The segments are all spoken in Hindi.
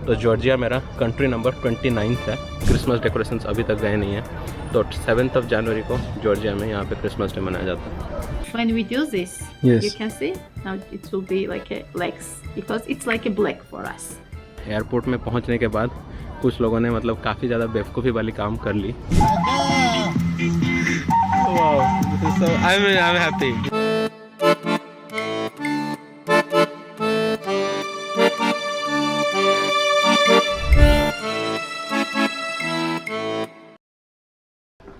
तो जॉर्जिया मेरा कंट्री नंबर 29 है। क्रिसमस डेकोरेशंस अभी तक गए नहीं हैं, तो 7 जनवरी को जॉर्जिया में यहाँ पे क्रिसमस डे मनाया जाता है। When we do this, Yes. you can see now it will be like a legs because it's like a black for us. Airport में पहुँचने के बाद कुछ लोगों ने मतलब काफ़ी ज़्यादा बेवकूफ़ी वाली काम कर ली। I'm happy.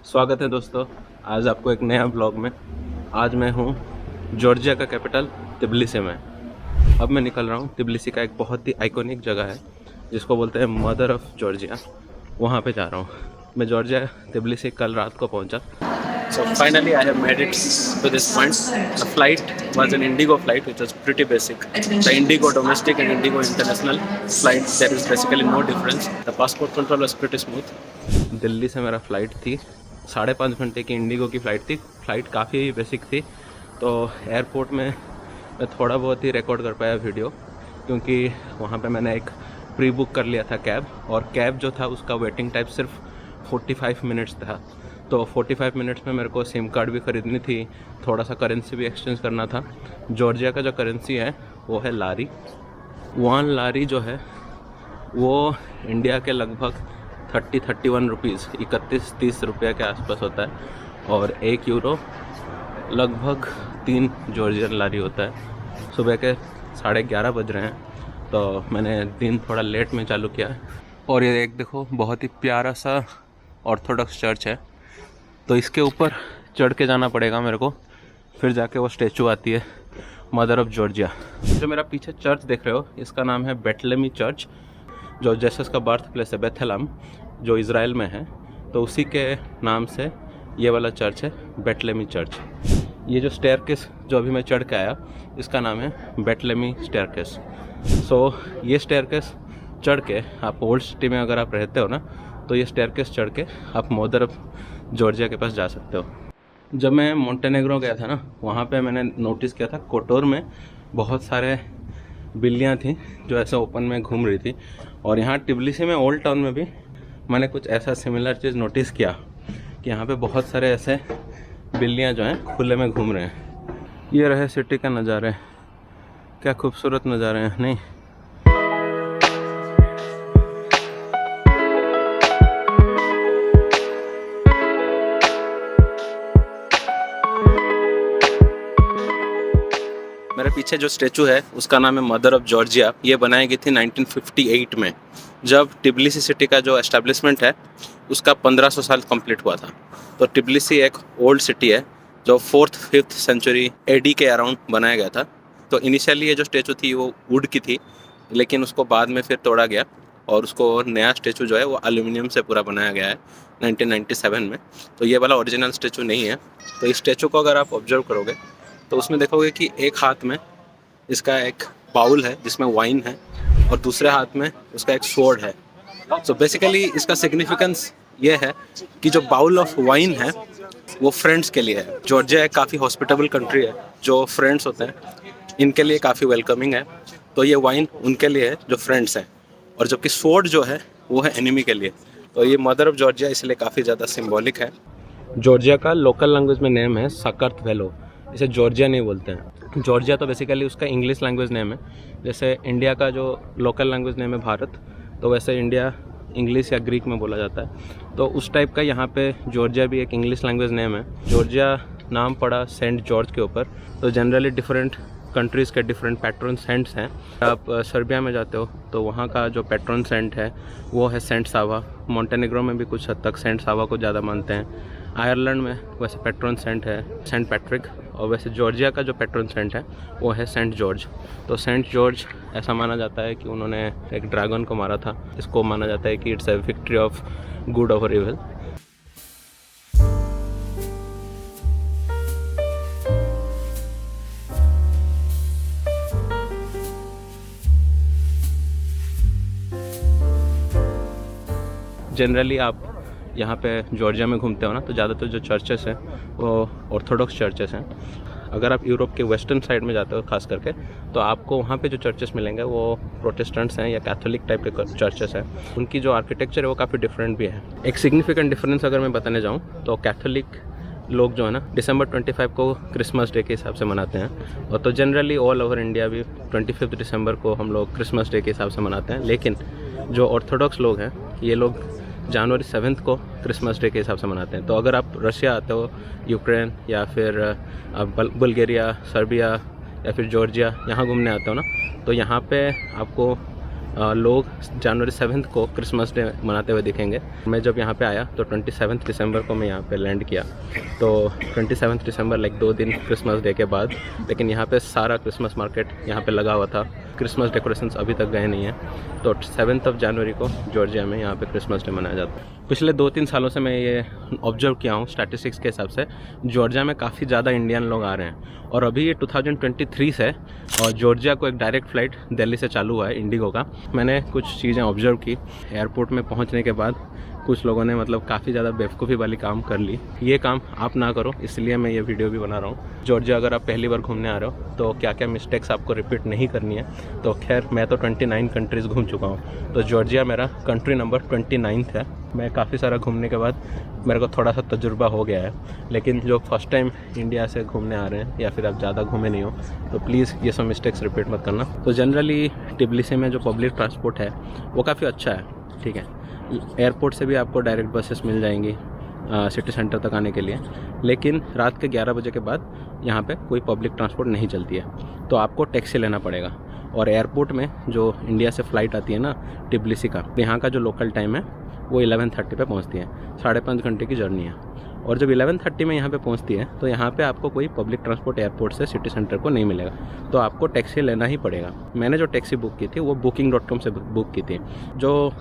स्वागत है दोस्तों, आज आपको एक नया ब्लॉग में। आज मैं हूँ जॉर्जिया का कैपिटल तिबिलिसी में। अब मैं निकल रहा हूँ। तिबिलिसी का एक बहुत ही आइकॉनिक जगह है जिसको बोलते हैं मदर ऑफ जॉर्जिया, वहाँ पे जा रहा हूँ मैं। जॉर्जिया तिबिलिसी कल रात को पहुँचा। So finally I have made it to this point. The flight was an Indigo flight which was pretty basic. The Indigo domestic and Indigo international flight, there is basically no difference. The passport control was pretty smooth. Delhi से मेरा फ़्लाइट थी 5.5 घंटे की इंडिगो की फ़्लाइट थी। फ़्लाइट काफ़ी बेसिक थी, तो एयरपोर्ट में मैं थोड़ा बहुत ही रिकॉर्ड कर पाया वीडियो, क्योंकि वहाँ पे मैंने एक प्री बुक कर लिया था कैब, और कैब जो था उसका वेटिंग टाइम सिर्फ 45 मिनट्स था। तो 45 मिनट्स में मेरे को सिम कार्ड भी ख़रीदनी थी, थोड़ा सा करेंसी भी एक्सचेंज करना था। जॉर्जिया का जो करेंसी है वो है लारी। 1 लारी जो है वो इंडिया के लगभग 31 रुपीज़, 31-30 रुपये के आसपास होता है, और 1 यूरो लगभग 3 जॉर्जियन लारी होता है। सुबह के 11:30 बज रहे हैं, तो मैंने दिन थोड़ा लेट में चालू किया। और ये एक देखो, बहुत ही प्यारा सा ऑर्थोडॉक्स चर्च है, तो इसके ऊपर चढ़ के जाना पड़ेगा मेरे को, फिर जाके वो स्टैचू आती है मदर ऑफ जॉर्जिया। जो मेरा पीछे चर्च देख रहे हो, इसका नाम है बेथलेमी चर्च, जो जेसस का बर्थ प्लेस है बेथलेम, जो इज़राइल में है, तो उसी के नाम से ये वाला चर्च है बेथलेमी चर्च। ये जो स्टेयरकेस जो अभी मैं चढ़ के आया, इसका नाम है बेथलेमी स्टेयरकेस। सो ये स्टेयरकेस चढ़ के आप ओल्ड सिटी में अगर आप रहते हो ना, तो ये स्टेयरकेस चढ़ के आप मदर ऑफ जॉर्जिया के पास जा सकते हो। जब मैं मोंटेनेग्रो गया था ना, वहाँ पे मैंने नोटिस किया था कोटोर में बहुत सारे बिल्लियाँ थी जो ऐसे ओपन में घूम रही थी, और यहाँ तिबिलिसी में ओल्ड टाउन में भी मैंने कुछ ऐसा सिमिलर चीज़ नोटिस किया कि यहाँ पे बहुत सारे ऐसे बिल्लियाँ जो हैं खुले में घूम रहे हैं। ये रहे सिटी का नज़ारे, क्या खूबसूरत नज़ारे हैं नहीं। मेरे पीछे जो स्टैचू है उसका नाम है मदर ऑफ जॉर्जिया। ये बनाई गई थी 1958 में, जब तिबिलिसी सिटी का जो एस्टेब्लिशमेंट है उसका 1500 साल कंप्लीट हुआ था। तो तिबिलिसी एक ओल्ड सिटी है जो 4th-5th सेंचुरी एडी के अराउंड बनाया गया था। तो इनिशियली ये जो स्टैचू थी वो वुड की थी, लेकिन उसको बाद में फिर तोड़ा गया, और उसको नया स्टैचू जो है वो एल्यूमिनियम से पूरा बनाया गया है 1997 में। तो ये वाला ओरिजिनल स्टैचू नहीं है। तो इस स्टैचू को अगर आप ऑब्जर्व करोगे तो उसमें देखोगे कि एक हाथ में इसका एक बाउल है जिसमें वाइन है, और दूसरे हाथ में उसका एक स्वॉर्ड है। सो बेसिकली इसका सिग्निफिकेंस ये है कि जो बाउल ऑफ वाइन है वो फ्रेंड्स के लिए है। जॉर्जिया एक काफ़ी हॉस्पिटेबल कंट्री है, जो फ्रेंड्स होते हैं इनके लिए काफ़ी वेलकमिंग है। तो ये वाइन उनके लिए है जो फ्रेंड्स हैं, और जबकि स्वॉर्ड जो है वो है एनिमी के लिए। तो ये मदर ऑफ जॉर्जिया इसलिए काफ़ी ज़्यादा सिम्बॉलिक है। जॉर्जिया का लोकल लैंग्वेज में नेम है सकर्थवेलो, इसे जॉर्जिया नहीं बोलते हैं। जॉर्जिया तो बेसिकली उसका इंग्लिश लैंग्वेज नेम है, जैसे इंडिया का जो लोकल लैंग्वेज नेम है भारत, तो वैसे इंडिया इंग्लिश या ग्रीक में बोला जाता है। तो उस टाइप का यहाँ पे जॉर्जिया भी एक इंग्लिश लैंग्वेज नेम है। जॉर्जिया नाम पड़ा सेंट जॉर्ज के ऊपर। तो जनरली डिफरेंट कंट्रीज़ के डिफरेंट पैट्रन सेंट्स हैं। आप सर्बिया में जाते हो तो वहाँ का जो पैट्रन सेंट है वो है सेंट सावा। मोंटेनेग्रो में भी कुछ हद तक सेंट सावा को ज़्यादा मानते हैं। आयरलैंड में वैसे पैट्रन सेंट है सेंट पैट्रिक, और वैसे जॉर्जिया का जो पैट्रन सेंट है वो है सेंट जॉर्ज। तो सेंट जॉर्ज ऐसा माना जाता है कि उन्होंने एक ड्रैगन को मारा था। इसको माना जाता है कि it's a victory of good over evil. Generally आप यहाँ पे जॉर्जिया में घूमते हो ना, तो ज़्यादातर जो चर्चेस हैं वो ऑर्थोडॉक्स चर्चेस हैं। अगर आप यूरोप के वेस्टर्न साइड में जाते हो खास करके, तो आपको वहाँ पे जो चर्चेस मिलेंगे वो प्रोटेस्टेंट्स हैं या कैथोलिक टाइप के चर्चेस हैं। उनकी जो आर्किटेक्चर है वो काफ़ी डिफरेंट भी है। एक सिग्निफिकेंट डिफरेंस अगर मैं बताने जाऊँ तो कैथोलिक लोग जो है ना दिसंबर 25 को क्रिसमस डे के हिसाब से मनाते हैं, और तो जनरली ऑल ओवर इंडिया भी 25 दिसंबर को हम लोग क्रिसमस डे के हिसाब से मनाते हैं। लेकिन जो ऑर्थोडॉक्स लोग हैं ये लोग जनवरी 7 को क्रिसमस डे के हिसाब से मनाते हैं। तो अगर आप रशिया आते हो, यूक्रेन या फिर बुल्गारिया, सर्बिया या फिर जॉर्जिया यहाँ घूमने आते हो ना, तो यहाँ पे आपको लोग जनवरी 7 को क्रिसमस डे मनाते हुए दिखेंगे। मैं जब यहाँ पे आया तो 27 दिसंबर को मैं यहाँ पे लैंड किया, तो 27 दिसंबर लाइक 2 दिन क्रिसमस डे के बाद। लेकिन यहाँ पे सारा क्रिसमस मार्केट यहाँ पे लगा हुआ था, क्रिसमस डेकोरेशंस अभी तक गए नहीं हैं। तो 7 जनवरी को जॉर्जिया में यहाँ पे क्रिसमस डे मनाया जाता है। पिछले 2-3 सालों से मैं ये ऑब्जर्व किया हूँ, स्टैटिस्टिक्स के हिसाब से जॉर्जिया में काफ़ी ज़्यादा इंडियन लोग आ रहे हैं। और अभी ये 2023 से और जॉर्जिया को एक डायरेक्ट फ़्लाइट दिल्ली से चालू हुआ है इंडिगो का। मैंने कुछ चीज़ें ऑब्जर्व की। एयरपोर्ट में पहुंचने के बाद कुछ लोगों ने मतलब काफ़ी ज़्यादा बेवकूफ़ी वाली काम कर ली। ये काम आप ना करो, इसलिए मैं ये वीडियो भी बना रहा हूँ। जॉर्जिया अगर आप पहली बार घूमने आ रहे हो तो क्या क्या मिस्टेक्स आपको रिपीट नहीं करनी है। तो खैर मैं तो 29 कंट्रीज़ घूम चुका हूँ, तो जॉर्जिया मेरा कंट्री नंबर 29 है। मैं काफ़ी सारा घूमने के बाद मेरे को थोड़ा सा तजुर्बा हो गया है। लेकिन जो फर्स्ट टाइम इंडिया से घूमने आ रहे हैं या फिर आप ज़्यादा घूमे नहीं हो, तो प्लीज़ ये सब मिस्टेक्स रिपीट मत करना। तो जनरली टिबिलिसी में जो पब्लिक ट्रांसपोर्ट है वो काफ़ी अच्छा है, ठीक है। एयरपोर्ट से भी आपको डायरेक्ट बसेस मिल जाएंगी सिटी सेंटर तक आने के लिए। लेकिन रात के 11 बजे के बाद यहाँ पे कोई पब्लिक ट्रांसपोर्ट नहीं चलती है, तो आपको टैक्सी लेना पड़ेगा। और एयरपोर्ट में जो इंडिया से फ़्लाइट आती है ना टिबिलिसी का, यहाँ का जो लोकल टाइम है वो 11:30 पे पहुँचती है। 5.5 घंटे की जर्नी है। और जब 11:30 में यहाँ पे पहुँचती है तो यहाँ पे आपको कोई पब्लिक ट्रांसपोर्ट एयरपोर्ट से सिटी सेंटर को नहीं मिलेगा, तो आपको टैक्सी लेना ही पड़ेगा। मैंने जो टैक्सी बुक की थी वो booking.com से बुक की थी। जो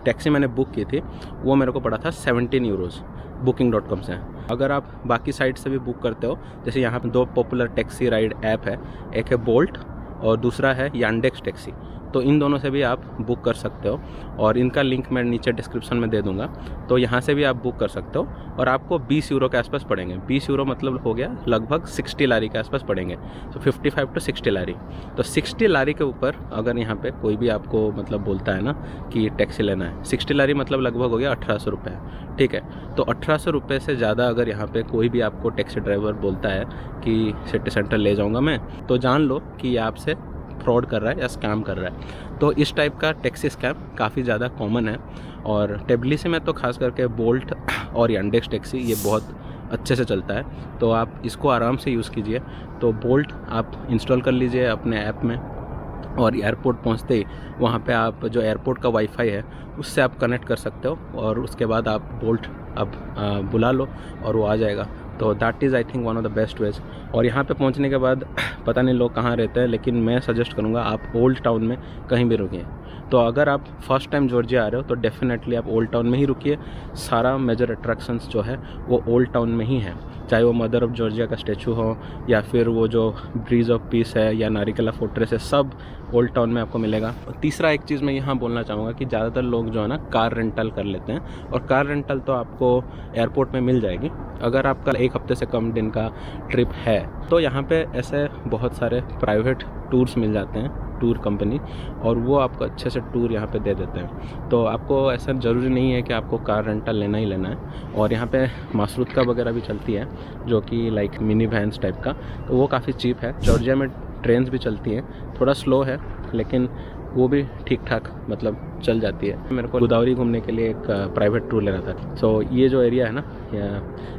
टैक्सी मैंने बुक की थी वो मेरे को पड़ा था 17 यूरोज़ booking.com से। अगर आप बाकी साइट से भी बुक करते हो, जैसे यहाँ पे 2 पॉपुलर टैक्सी राइड ऐप है, एक है बोल्ट और दूसरा है यांडेक्स टैक्सी, तो इन दोनों से भी आप बुक कर सकते हो। और इनका लिंक मैं नीचे डिस्क्रिप्शन में दे दूंगा, तो यहाँ से भी आप बुक कर सकते हो। और आपको 20 यूरो के आसपास पड़ेंगे। 20 यूरो मतलब हो गया लगभग 60 लारी के आसपास पड़ेंगे, तो 55 to 60 लारी। तो 60 लारी के ऊपर अगर यहाँ पे कोई भी आपको मतलब बोलता है ना कि टैक्सी लेना है, 60 लारी मतलब लगभग हो गया 1800 रुपये, ठीक है। तो 1800 रुपये से ज़्यादा अगर यहाँ पे कोई भी आपको टैक्सी ड्राइवर बोलता है कि सिटी सेंटर ले जाऊँगा मैं, तो जान लो कि ये आपसे फ्रॉड कर रहा है या स्कैम कर रहा है। तो इस टाइप का टैक्सी स्कैम काफ़ी ज़्यादा कॉमन है। और टिबिलिसी में तो खास करके बोल्ट और यांडेक्स टैक्सी ये बहुत अच्छे से चलता है, तो आप इसको आराम से यूज़ कीजिए। तो बोल्ट आप इंस्टॉल कर लीजिए अपने ऐप में, और एयरपोर्ट पहुंचते ही वहाँ पे आप जो एयरपोर्ट का वाईफाई है उससे आप कनेक्ट कर सकते हो, और उसके बाद आप बोल्ट अब बुला लो और वो आ जाएगा। तो that is I think one of the best veg. और यहाँ पे पहुँचने के बाद पता नहीं लोग कहाँ रहते हैं, लेकिन मैं सजेस्ट करूँगा आप ओल्ड टाउन में कहीं भी रुकिए। तो अगर आप फर्स्ट टाइम जॉर्जिया आ रहे हो तो डेफिनेटली आप ओल्ड टाउन में ही रुकिए। सारा मेजर अट्रैक्शंस जो है वो ओल्ड टाउन में ही है, चाहे वो मदर ऑफ जॉर्जिया का स्टैचू हो या फिर वो जो ब्रिज ऑफ पीस है या नारिकला फोर्ट्रेस है, सब ओल्ड टाउन में आपको मिलेगा। और तीसरा एक चीज़ मैं यहाँ बोलना चाहूँगा कि ज़्यादातर लोग जो है ना कार रेंटल कर लेते हैं, और कार रेंटल तो आपको एयरपोर्ट में मिल जाएगी अगर आपका 1 हफ्ते से कम दिन का ट्रिप है। तो यहाँ पे ऐसे बहुत सारे प्राइवेट टूर्स मिल जाते हैं, टूर कंपनी, और वो आपको अच्छे से टूर यहाँ पे दे देते हैं। तो आपको ऐसा ज़रूरी नहीं है कि आपको कार रेंटल लेना ही लेना है। और यहाँ पे मासरूत्का वगैरह भी चलती है जो कि लाइक मिनी वैन्स टाइप का, तो वो काफ़ी चीप है। जॉर्जिया में ट्रेन्स भी चलती हैं, थोड़ा स्लो है लेकिन वो भी ठीक ठाक मतलब चल जाती है। मेरे को गोदावरी घूमने के लिए एक प्राइवेट टूर लेना था। सो ये जो एरिया है ना,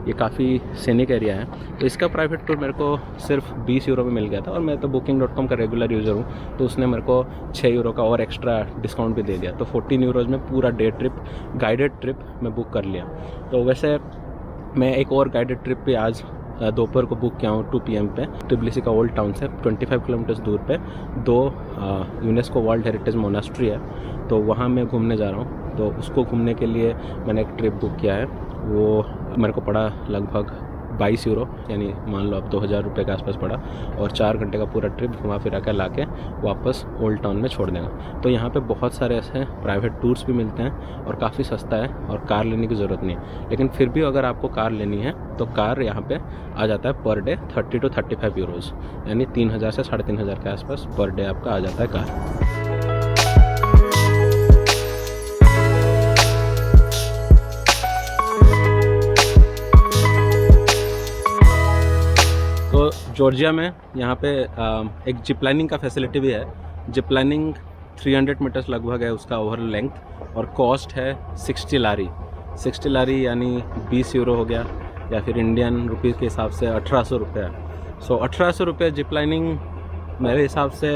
ये काफ़ी सीनिक एरिया है, तो इसका प्राइवेट टूर मेरे को सिर्फ 20 यूरो में मिल गया था। और मैं तो booking.com का रेगुलर यूज़र हूँ, तो उसने मेरे को 6 यूरो का और एक्स्ट्रा डिस्काउंट भी दे दिया। तो 14 यूरोज़ में पूरा डे ट्रिप, गाइडेड ट्रिप मैं बुक कर लिया। तो वैसे मैं एक और गाइडेड ट्रिप पे आज दोपहर को बुक किया हूँ 2 PM पे, टिबिलिसी का ओल्ड टाउन से 25 किलोमीटर्स दूर पे 2 यूनेस्को वर्ल्ड हेरिटेज मोनास्ट्री है, तो वहाँ मैं घूमने जा रहा हूँ। तो उसको घूमने के लिए मैंने एक ट्रिप बुक किया है, वो मेरे को पड़ा लगभग 22 यूरो, यानी मान लो अब 2000 रुपये के आसपास पड़ा, और 4 घंटे का पूरा ट्रिप घुमा फिरा कर ला के वापस ओल्ड टाउन में छोड़ देगा। तो यहाँ पे बहुत सारे ऐसे प्राइवेट टूर्स भी मिलते हैं और काफ़ी सस्ता है और कार लेने की ज़रूरत नहीं है। लेकिन फिर भी अगर आपको कार लेनी है तो कार यहाँ पे आ जाता है पर डे 30 to 35 यूरोज़, यानी 3000 से 3500 के आसपास पर डे आपका आ जाता है कार। तो जॉर्जिया में यहाँ पे एक जिप लाइनिंग का फैसिलिटी भी है। जिप लाइनिंग 300 मीटर्स लगभग है उसका ओवरऑल लेंथ, और कॉस्ट है 60 लारी। 60 लारी यानी 20 यूरो हो गया, या फिर इंडियन रुपीज़ के हिसाब से 1800 रुपये। सो 1800 रुपये जिप लाइनिंग मेरे हिसाब से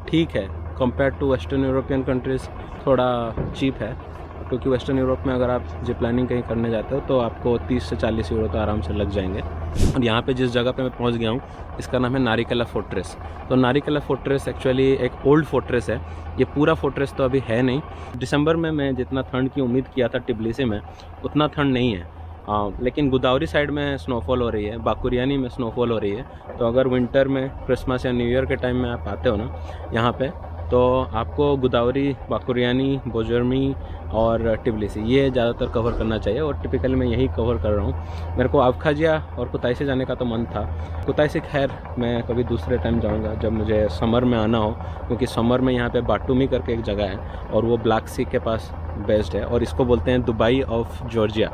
ठीक है compare to western European countries, थोड़ा चीप है, क्योंकि वेस्टर्न यूरोप में अगर आप जिप लाइनिंग कहीं करने जाते हो तो आपको 30 से 40 यूरो तो आराम से लग जाएंगे। और यहाँ पे जिस जगह पे मैं पहुँच गया हूँ इसका नाम है नारिकेला फोर्ट्रेस। तो नारिकेला फोर्ट्रेस एक्चुअली एक ओल्ड फोर्ट्रेस है। ये पूरा फोर्ट्रेस तो अभी है नहीं। दिसंबर में मैं जितना ठंड की उम्मीद किया था टिब्लिसी में, उतना ठंड नहीं है। लेकिन गोदावरी साइड में स्नोफॉल हो रही है, बाकुरियानी में स्नोफॉल हो रही है। तो अगर विंटर में क्रिसमस या न्यू ईयर के टाइम में आप आते हो ना यहाँ पे, तो आपको गोदावरी, बाकुरियानी, बोजर्मी और टिब्लिसी ये ज़्यादातर कवर करना चाहिए, और टिपिकली मैं यही कवर कर रहा हूँ। मेरे को अबखाजिया और कुताइसी जाने का तो मन था। कुताइसी खैर मैं कभी दूसरे टाइम जाऊँगा जब मुझे समर में आना हो, क्योंकि समर में यहाँ पे बाटुमी करके एक जगह है और वो ब्लैक सी के पास बेस्ड है, और इसको बोलते हैं दुबई ऑफ जॉर्जिया।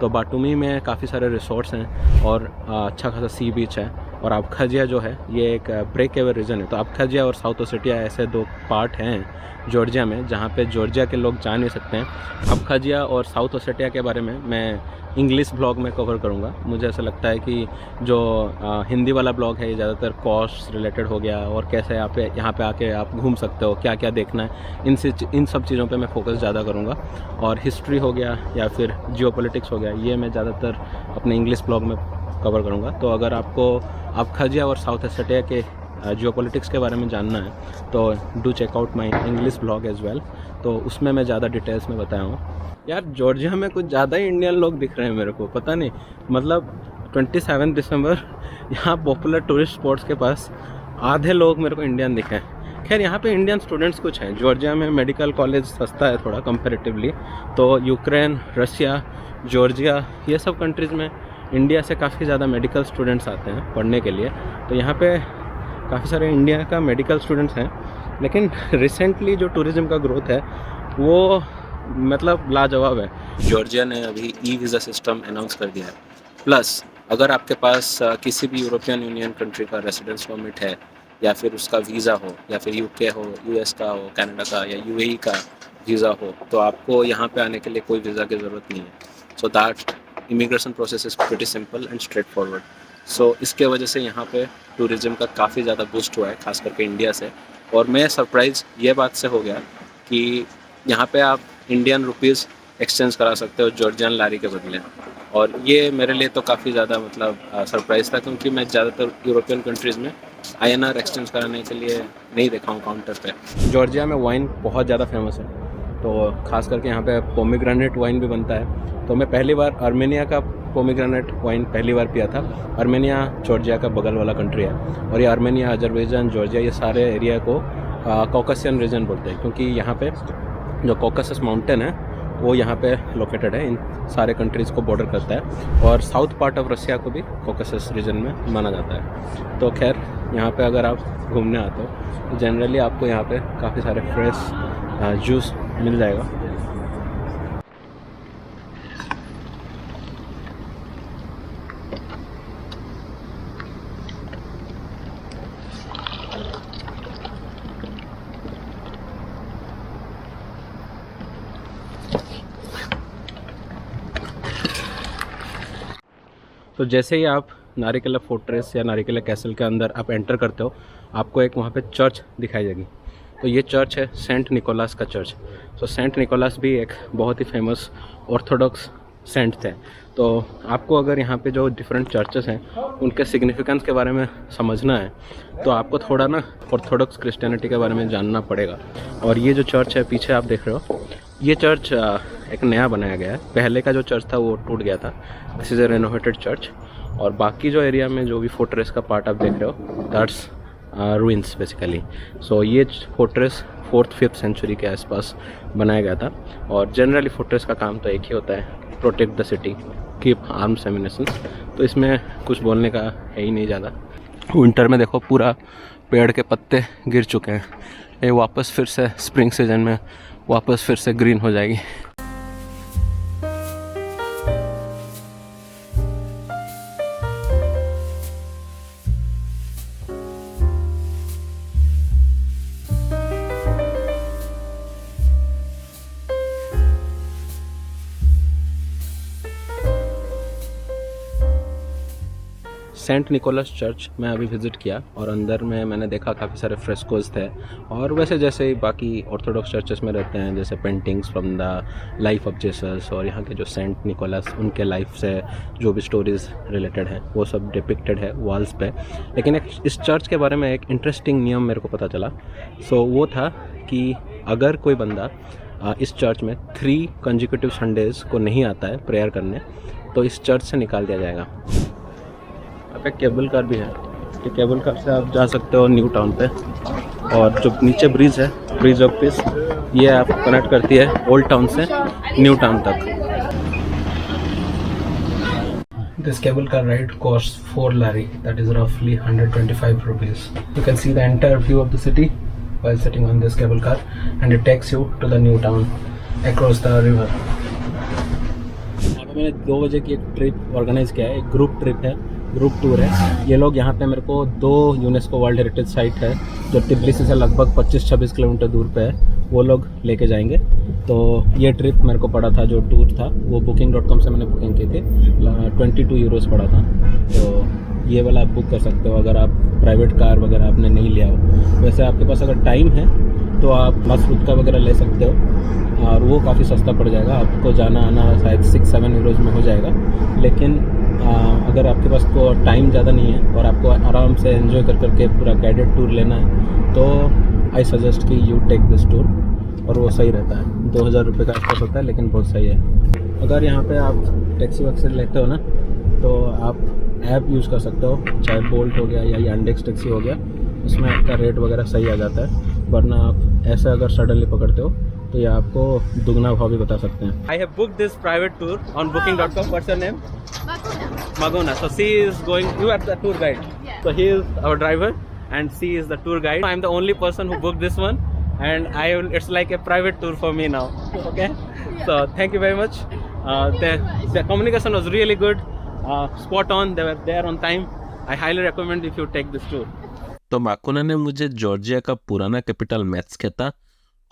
तो बाटुमी में काफ़ी सारे रिसोर्ट्स हैं और अच्छा खासा सी बीच है। और अबखाजिया जो है ये एक ब्रेक एवे रीजन है। तो अबखाजिया और साउथ ओसेटिया ऐसे दो पार्ट हैं जॉर्जिया में जहाँ पे जॉर्जिया के लोग जा नहीं सकते हैं। अबखाजिया और साउथ ओसेटिया के बारे में मैं इंग्लिश ब्लॉग में कवर करूँगा। मुझे ऐसा लगता है कि जो हिंदी वाला ब्लॉग है ये ज़्यादातर कॉस्ट रिलेटेड हो गया, और कैसे यहाँ पे आके आप घूम सकते हो, क्या क्या देखना है, इन सब चीज़ों पे मैं फोकस ज़्यादा करूँगा। और हिस्ट्री हो गया या फिर जियोपॉलिटिक्स हो गया, ये मैं ज़्यादातर अपने इंग्लिश ब्लॉग में कवर करूँगा। तो अगर आपको अबखाजिया और साउथ ओसेटिया के जियोपॉलिटिक्स के बारे में जानना है तो do check out my English blog as well. तो उसमें मैं ज़्यादा डिटेल्स में बताया हूँ। यार जॉर्जिया में कुछ ज़्यादा ही इंडियन लोग दिख रहे हैं मेरे को, पता नहीं, मतलब 27 दिसंबर यहाँ पॉपुलर टूरिस्ट स्पॉट्स के पास आधे लोग मेरे को इंडियन दिखे हैं। खैर यहाँ पे इंडियन स्टूडेंट्स कुछ हैं। जॉर्जिया में मेडिकल कॉलेज सस्ता है थोड़ा कंपेरेटिवली, तो यूक्रेन, रशिया, जॉर्जिया ये सब कंट्रीज़ में इंडिया से काफ़ी ज़्यादा मेडिकल स्टूडेंट्स आते हैं पढ़ने के लिए। तो यहाँ पे काफ़ी सारे इंडिया का मेडिकल स्टूडेंट्स हैं। लेकिन रिसेंटली जो टूरिज़्म का ग्रोथ है वो मतलब लाजवाब है। जॉर्जिया ने अभी ई वीज़ा सिस्टम अनाउंस कर दिया है। प्लस अगर आपके पास किसी भी यूरोपियन यूनियन कंट्री का रेसिडेंस परमिट है, या फिर उसका वीज़ा हो, या फिर यूके हो, यूएस का हो, कनाडा का या यूएई का वीज़ा हो, तो आपको यहाँ पे आने के लिए कोई वीज़ा की ज़रूरत नहीं है। So that immigration process is pretty simple and straightforward. So इसके वजह से यहाँ पे टूरिज़्म का काफ़ी ज़्यादा बूस्ट हुआ है, खास करके इंडिया से। और मैं सरप्राइज़ ये बात से हो गया कि यहाँ पे आप इंडियन रुपीज़ एक्सचेंज करा सकते हो जॉर्जियन लारी के बदले, और ये मेरे लिए तो काफ़ी ज़्यादा मतलब सरप्राइज़ था, क्योंकि मैं ज़्यादातर यूरोपियन कंट्रीज़ में INR एक्सचेंज कराने के लिए नहीं देखा हूँ काउंटर पे। जॉर्जिया में वाइन बहुत ज़्यादा फेमस है, तो ख़ास करके यहाँ पे पोमीग्रेनेट वाइन भी बनता है। तो मैं पहली बार आर्मेनिया का पोमीग्रेनेट वाइन पहली बार पिया था। आर्मेनिया जॉर्जिया का बगल वाला कंट्री है, और ये आर्मेनिया, अजरबैजान, जॉर्जिया ये सारे एरिया को कॉकसियन रीजन बोलते हैं, क्योंकि यहाँ पे जो कॉकसस माउंटेन है वो यहाँ पे लोकेटेड है, इन सारे कंट्रीज़ को बॉर्डर करता है। और साउथ पार्ट ऑफ रशिया को भी कॉकसस रीजन में माना जाता है। तो खैर यहाँ पे अगर आप घूमने आते हो तो जनरली आपको यहाँ पे काफ़ी सारे फ्रेश जूस मिल जाएगा। तो जैसे ही आप नारिकेला फोर्ट्रेस या नारिकेला कैसल के अंदर आप एंटर करते हो, आपको एक वहाँ पे चर्च दिखाई देगी। तो ये चर्च है सेंट निकोलास का चर्च। तो सेंट निकोलास भी एक बहुत ही फेमस ऑर्थोडॉक्स सेंट थे। तो आपको अगर यहाँ पे जो डिफरेंट चर्चेस हैं उनके सिग्निफिकेंस के बारे में समझना है तो आपको थोड़ा ना ऑर्थोडॉक्स क्रिश्चियनिटी के बारे में जानना पड़ेगा। और ये जो चर्च है पीछे आप देख रहे हो, ये चर्च एक नया बनाया गया है। पहले का जो चर्च था वो टूट गया था। This is a renovated church. और बाकी जो एरिया में जो भी फोर्ट्रेस का पार्ट आप देख रहे हो दैट्स रुइंस बेसिकली। सो ये फोर्ट्रेस 4th-5th सेंचुरी के आसपास बनाया गया था। और जनरली फोर्ट्रेस का काम तो एक ही होता है, protect the city, keep arms emanations. तो इसमें कुछ बोलने का है ही नहीं ज़्यादा। विंटर में देखो पूरा पेड़ के पत्ते गिर चुके हैं, ये वापस फिर से स्प्रिंग सीजन में वापस फिर से ग्रीन हो जाएगी। सेंट निकोलस चर्च मैं अभी विज़िट किया और अंदर में मैंने देखा काफ़ी सारे फ्रेस्कोज थे, और वैसे जैसे ही बाकी ऑर्थोडॉक्स चर्चेस में रहते हैं, जैसे paintings from the life of Jesus और यहाँ के जो सेंट निकोलस उनके लाइफ से जो भी स्टोरीज़ रिलेटेड हैं वो सब डिपिक्टेड है वॉल्स पे। लेकिन एक इस चर्च के बारे में एक इंटरेस्टिंग नियम मेरे को पता चला। सो वो था कि अगर कोई बंदा इस चर्च में 3 कंजिक्यूटिव संडेज़ को नहीं आता है प्रेयर करने, तो इस चर्च से निकाल दिया जाएगा। अब एक केबल कार भी है, ये केबल कार से आप जा सकते हो न्यू टाउन पे। और जो नीचे ब्रिज है, ब्रिज ऑफ पीस, ये आप कनेक्ट करती है ओल्ड टाउन से न्यू टाउन तक। This cable car ride cost 4 lari, that is रफली 125 rupees. You can see the entire view of the city while sitting on this cable car, and it takes you to the new town across the river. मैंने 2 बजे की एक ट्रिप ऑर्गेनाइज किया है, एक ग्रुप ट्रिप है, ग्रुप टूर है। ये लोग यहाँ पे मेरे को 2 यूनेस्को वर्ल्ड हेरिटेज साइट है जो टिब्लिसी से लगभग 25-26 किलोमीटर दूर पे है, वो लोग लेके जाएंगे। तो ये ट्रिप मेरे को पड़ा था, जो टूर था वो booking.com से मैंने बुकिंग की थी, 22 यूरोस पड़ा था। तो ये वाला आप बुक कर सकते हो अगर आप प्राइवेट कार वगैरह आपने नहीं लिया हो। वैसे आपके पास अगर टाइम है तो आप बस रुका वगैरह ले सकते हो, और वो काफ़ी सस्ता पड़ जाएगा आपको, जाना आना शायद 6-7 यूरोज़ में हो जाएगा। लेकिन अगर आपके पास को टाइम ज़्यादा नहीं है और आपको आराम से एंजॉय कर करके पूरा गाइडेड टूर लेना है, तो आई सजेस्ट कि यू टेक दिस टूर, और वो सही रहता है। 2000 रुपये का आसपास होता है, लेकिन बहुत सही है। अगर यहाँ पे आप टैक्सी वैक्सी लेते हो ना, तो आप ऐप यूज़ कर सकते हो, चाहे बोल्ट हो गया या यांडेक्स टैक्सी हो गया, उसमें आपका रेट वगैरह सही आ जाता है। वरना आप ऐसे अगर सडनली पकड़ते हो तो ये आपको दुगना भाव भी बता सकते हैं। I have booked this private tour on booking.com. What's your name? Magona. So she is going, you are the tour guide. Yeah. So he is our driver and she is the tour guide. I am the only person who booked this one, and it's like a private tour for me now. Okay? Yeah. So thank you very much. The communication was really good. Spot on. They were there on time. I highly recommend if you take this tour. तो माकोना ने मुझे जॉर्जिया का पुराना कैपिटल मेत्सकेता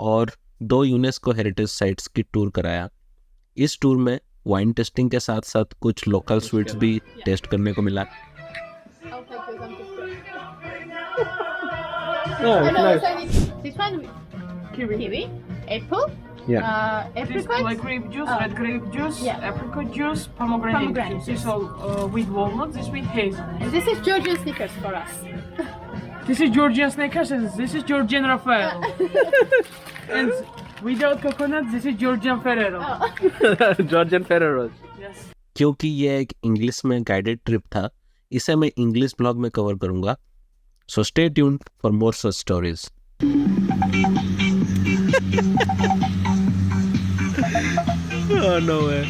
और 2 यूनेस्को हेरिटेज साइट्स की टूर कराया। इस टूर में वाइन टेस्टिंग के साथ साथ कुछ लोकल स्वीट्स भी टेस्ट करने को मिला। This one, kiwi, apple, This apricot, like grape juice, red grape juice, Yeah. apricot juice, pomegranate juice. This all with walnuts, this with hazelnut. and this is Georgian Snickers for us. This is Georgian Snickers and this is Georgian Raphael. And without coconut, this is Georgian Ferrero. Georgian Ferreros. Yes. क्योंकि ये एक इंग्लिश में गाइडेड ट्रिप था, इसे मैं इंग्लिश ब्लॉग में कवर करूंगा। So stay tuned for more such stories. Oh no way.